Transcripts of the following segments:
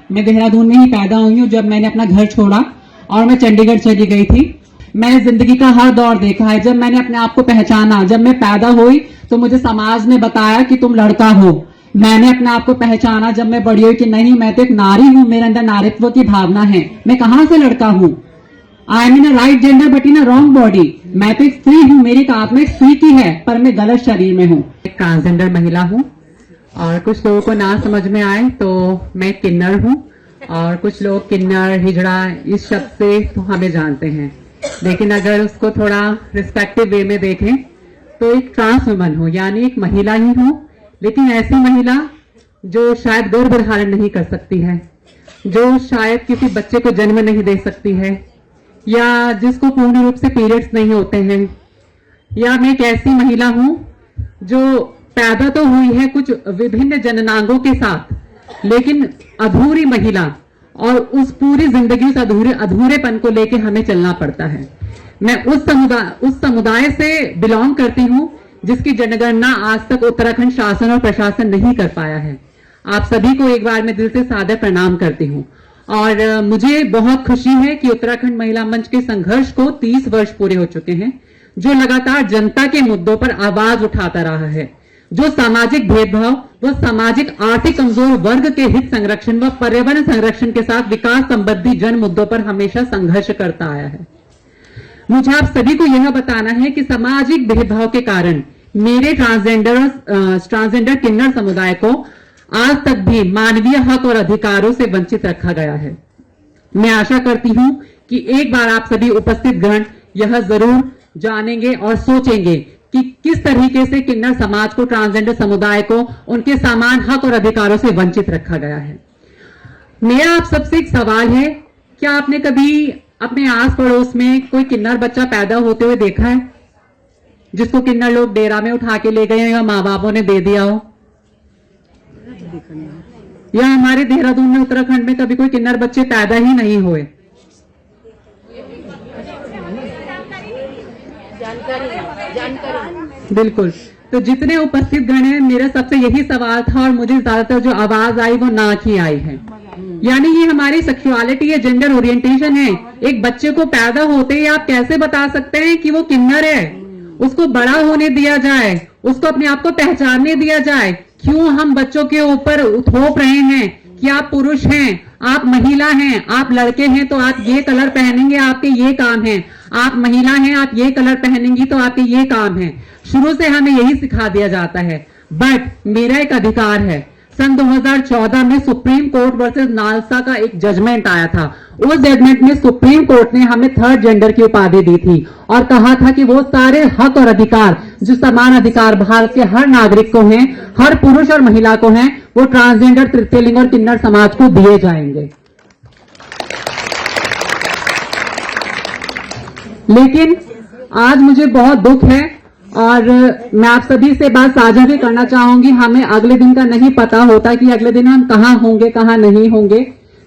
मैं देहरादून में ही पैदा हुई हूँ। जब मैंने अपना घर छोड़ा और मैं चंडीगढ़ चली गई थी, मैंने जिंदगी का हर दौर देखा है। जब मैंने अपने आप को पहचाना, जब मैं पैदा हुई तो मुझे समाज ने बताया कि तुम लड़का हो। मैंने अपने आप को पहचाना जब मैं बड़ी हुई कि नहीं, मैं तो एक नारी हूं, मेरे अंदर नारीत्व की भावना है, मैं कहां से लड़का हूं। I am in a right gender but in a wrong body. मैं तो एक स्त्री हूं, मेरी आत्मा एक स्त्री की है, पर मैं गलत शरीर में हूं। एक ट्रांसजेंडर महिला हूं और कुछ लोगों को ना समझ में आए तो मैं किन्नर हूं, और कुछ लोग किन्नर, हिजड़ा इस शब्द से तो हमें जानते हैं, लेकिन अगर उसको थोड़ा रिस्पेक्टिव वे में देखें तो एक ट्रांस वुमन हूं, यानी एक महिला ही हूं, लेकिन ऐसी महिला जो शायद गर्भ धारण नहीं कर सकती है, जो शायद किसी बच्चे को जन्म नहीं दे सकती है, या जिसको पूर्ण रूप से पीरियड्स नहीं होते हैं, या मैं एक ऐसी महिला हूं जो पैदा तो हुई है कुछ विभिन्न जननांगों के साथ, लेकिन अधूरी महिला, और उस पूरी जिंदगी उस अधूरेपन को लेके हमें चलना पड़ता है। मैं उस समुदाय से बिलोंग करती हूं जिसकी जनगणना आज तक उत्तराखंड शासन और प्रशासन नहीं कर पाया है। आप सभी को एक बार मैं दिल से सादर प्रणाम करती हूं, और मुझे बहुत खुशी है कि उत्तराखंड महिला मंच के संघर्ष को 30 वर्ष पूरे हो चुके हैं, जो लगातार जनता के मुद्दों पर आवाज उठाता रहा है, जो सामाजिक भेदभाव व सामाजिक आर्थिक कमजोर वर्ग के हित संरक्षण व पर्यावरण संरक्षण के साथ विकास संबंधी जन मुद्दों पर हमेशा संघर्ष करता आया है। मुझे आप सभी को यह बताना है कि सामाजिक भेदभाव के कारण मेरे ट्रांसजेंडर किन्नर समुदाय को आज तक भी मानवीय हक और अधिकारों से वंचित रखा गया है। मैं आशा करती हूं कि एक बार आप सभी उपस्थित गण यह जरूर जानेंगे और सोचेंगे कि किस तरीके से किन्नर समाज को, ट्रांसजेंडर समुदाय को उनके समान हक और अधिकारों से वंचित रखा गया है। मेरा आप सबसे एक सवाल है, क्या आपने कभी अपने आस पड़ोस में कोई किन्नर बच्चा पैदा होते हुए देखा है, जिसको किन्नर लोग डेरा में उठा के ले गए या माँ बापों ने दे दिया हो? या हमारे देहरादून में, उत्तराखंड में कभी कोई किन्नर बच्चे पैदा ही नहीं हुए? बिल्कुल। तो जितने उपस्थित गण हैं, मेरा सबसे यही सवाल था, और मुझे ज्यादातर जो आवाज आई वो ना की आई है। यानी ये हमारी सेक्सुअलिटी या जेंडर ओरिएंटेशन है। एक बच्चे को पैदा होते ही आप कैसे बता सकते हैं कि वो किन्नर है? उसको बड़ा होने दिया जाए, उसको अपने आप को पहचानने दिया जाए। क्यों हम बच्चों के ऊपर थोप रहे हैं कि आप पुरुष हैं, आप महिला हैं, आप लड़के हैं तो आप ये कलर पहनेंगे, आपके ये काम है, आप महिला हैं, आप ये कलर पहनेंगी तो आपके ये काम है। शुरू से हमें यही सिखा दिया जाता है। बट मेरा एक अधिकार है। सन 2014 में सुप्रीम कोर्ट वर्सेस नालसा का एक जजमेंट आया था। उस जजमेंट में सुप्रीम कोर्ट ने हमें थर्ड जेंडर की उपाधि दी थी और कहा था कि वो सारे हक और अधिकार, जो समान अधिकार भारत के हर नागरिक को हैं, हर पुरुष और महिला को हैं, वो ट्रांसजेंडर, तृतीय लिंग और किन्नर समाज को दिए जाएंगे। लेकिन आज मुझे बहुत दुख है, और मैं आप सभी से बात साझा भी करना चाहूंगी। हमें अगले दिन का नहीं पता होता कि अगले दिन हम कहाँ होंगे, कहाँ नहीं होंगे,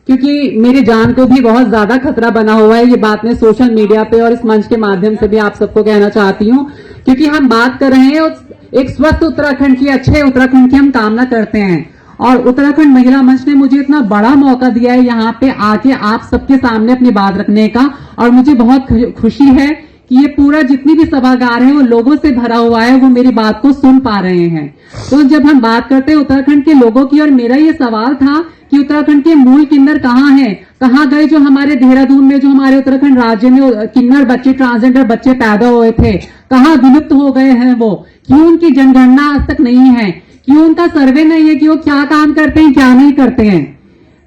क्योंकि मेरी जान को भी बहुत ज्यादा खतरा बना हुआ है। ये बात मैं सोशल मीडिया पे और इस मंच के माध्यम से भी आप सबको कहना चाहती हूँ, क्योंकि हम बात कर रहे हैं एक स्वस्थ उत्तराखंड की, अच्छे उत्तराखंड की हम कामना करते हैं। और उत्तराखंड महिला मंच ने मुझे इतना बड़ा मौका दिया है यहाँ पे आके आप सबके सामने अपनी बात रखने का, और मुझे बहुत खुशी है कि ये पूरा जितनी भी सभागार है वो लोगों से भरा हुआ है, वो मेरी बात को सुन पा रहे हैं। तो जब हम बात करते हैं उत्तराखंड के लोगों की, और मेरा ये सवाल था कि उत्तराखंड के मूल किन्नर कहाँ हैं, कहाँ गए जो हमारे देहरादून में, जो हमारे उत्तराखंड राज्य में किन्नर बच्चे, ट्रांसजेंडर बच्चे पैदा हुए थे, कहाँ विलुप्त हो गए हैं वो? क्यों उनकी जनगणना आज तक नहीं है? क्यों उनका सर्वे नहीं है कि वो क्या काम करते हैं, क्या नहीं करते हैं?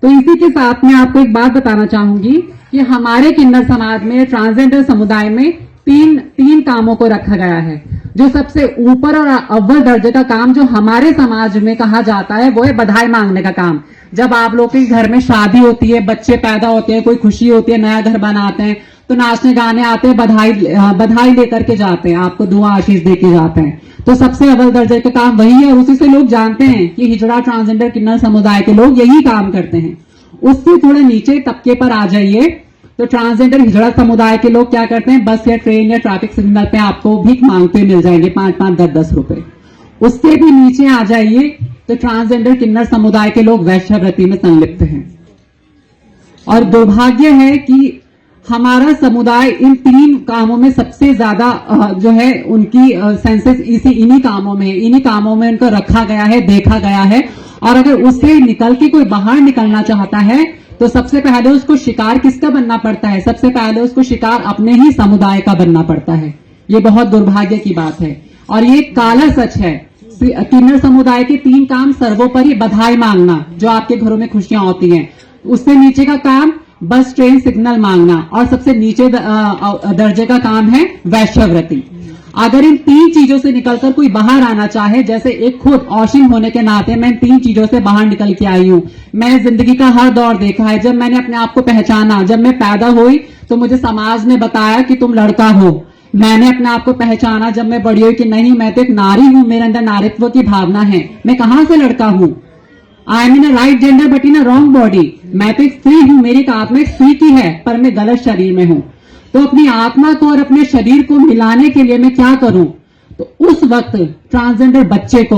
तो इसी के साथ मैं आपको एक बात बताना चाहूंगी कि हमारे किन्नर समाज में, ट्रांसजेंडर समुदाय में तीन कामों को रखा गया है। जो सबसे ऊपर और अव्वल दर्जे का काम जो हमारे समाज में कहा जाता है वो है बधाई मांगने का काम। जब आप लोग के घर में शादी होती है, बच्चे पैदा होते हैं, कोई खुशी होती है, नया घर बनाते हैं, तो नाचने गाने आते हैं, बधाई लेकर के जाते हैं, आपको दुआ आशीष दे के जाते हैं। तो सबसे अव्वल दर्जे का काम वही है, और उसी से लोग जानते हैं कि हिजड़ा, ट्रांसजेंडर, किन्नर समुदाय के लोग यही काम करते हैं। उससे थोड़े नीचे तबके पर आ जाइए तो ट्रांसजेंडर हिजड़ा समुदाय के लोग क्या करते हैं, बस या ट्रेन या ट्रैफिक सिग्नल पे आपको भीख मांगते मिल जाएंगे 5-5, 10-10 रुपए। उससे भी नीचे आ जाइए तो ट्रांसजेंडर किन्नर समुदाय के लोग वैश्यावृत्ति में संलिप्त हैं। और दुर्भाग्य है कि हमारा समुदाय इन 3 कामों में सबसे ज्यादा जो है उनकी सेंसेस इन्हीं कामों में उनको रखा गया है, देखा गया है। और अगर उससे निकल के कोई बाहर निकलना चाहता है तो सबसे पहले उसको शिकार किसका बनना पड़ता है? सबसे पहले उसको शिकार अपने ही समुदाय का बनना पड़ता है। ये बहुत दुर्भाग्य की बात है और ये काला सच है। किन्नर समुदाय के 3 काम सर्वोपरि बधाई मांगना, जो आपके घरों में खुशियां होती हैं, उससे नीचे का काम बस ट्रेन सिग्नल मांगना, और सबसे नीचे दर्जे का काम है वैश्यवृत्ति। अगर इन 3 चीजों से निकलकर कोई बाहर आना चाहे, जैसे एक खुद औशिन होने के नाते मैं इन 3 चीजों से बाहर निकल के आई हूं। मैंने जिंदगी का हर दौर देखा है। जब मैंने अपने आप को पहचाना, जब मैं पैदा हुई तो मुझे समाज ने बताया कि तुम लड़का हो। मैंने अपने आप को पहचाना जब मैं बड़ी हुई कि नहीं, मैं तो एक नारी हूं, मेरे अंदर नारीत्व की भावना है, मैं कहां से लड़का हूं। I am in a right gender but in a wrong body. मैं तो एक स्त्री हूं, मेरी आत्मा एक स्त्री की है पर मैं गलत शरीर में हूं। तो अपनी आत्मा को और अपने शरीर को मिलाने के लिए मैं क्या करूं? तो उस वक्त ट्रांसजेंडर बच्चे को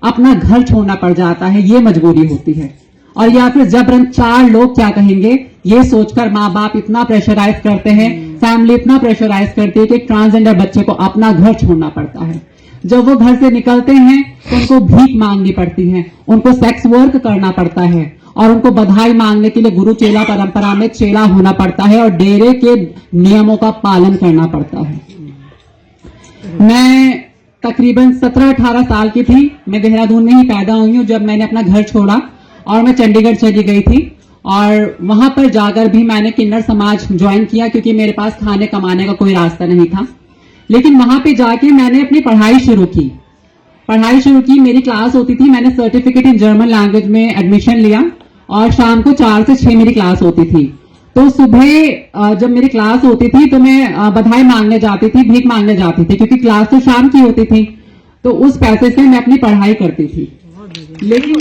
अपना घर छोड़ना पड़ जाता है, ये मजबूरी होती है। और या फिर जबरन 4 लोग क्या कहेंगे ये सोचकर माँ बाप इतना प्रेशराइज करते हैं, फैमिली इतना प्रेशराइज करती है कि ट्रांसजेंडर बच्चे को अपना घर छोड़ना पड़ता है। जब वो घर से निकलते हैं तो उनको भीख मांगनी पड़ती है, उनको सेक्स वर्क करना पड़ता है और उनको बधाई मांगने के लिए गुरु चेला परंपरा में चेला होना पड़ता है और डेरे के नियमों का पालन करना पड़ता है। मैं तकरीबन 17-18 साल की थी। मैं देहरादून में ही पैदा हुई हूँ जब मैंने अपना घर छोड़ा और मैं चंडीगढ़ चली गई थी। और वहां पर जाकर भी मैंने किन्नर समाज ज्वाइन किया क्योंकि मेरे पास खाने कमाने का कोई रास्ता नहीं था। लेकिन वहां पे जाके मैंने अपनी पढ़ाई शुरू की। मेरी क्लास होती थी, मैंने सर्टिफिकेट इन जर्मन लैंग्वेज में एडमिशन लिया और शाम को 4 से 6 मेरी क्लास होती थी। तो सुबह जब मेरी क्लास होती थी तो मैं बधाई मांगने जाती थी, भीख मांगने जाती थी, क्योंकि क्लास तो शाम की होती थी। तो उस पैसे से मैं अपनी पढ़ाई करती थी। लेकिन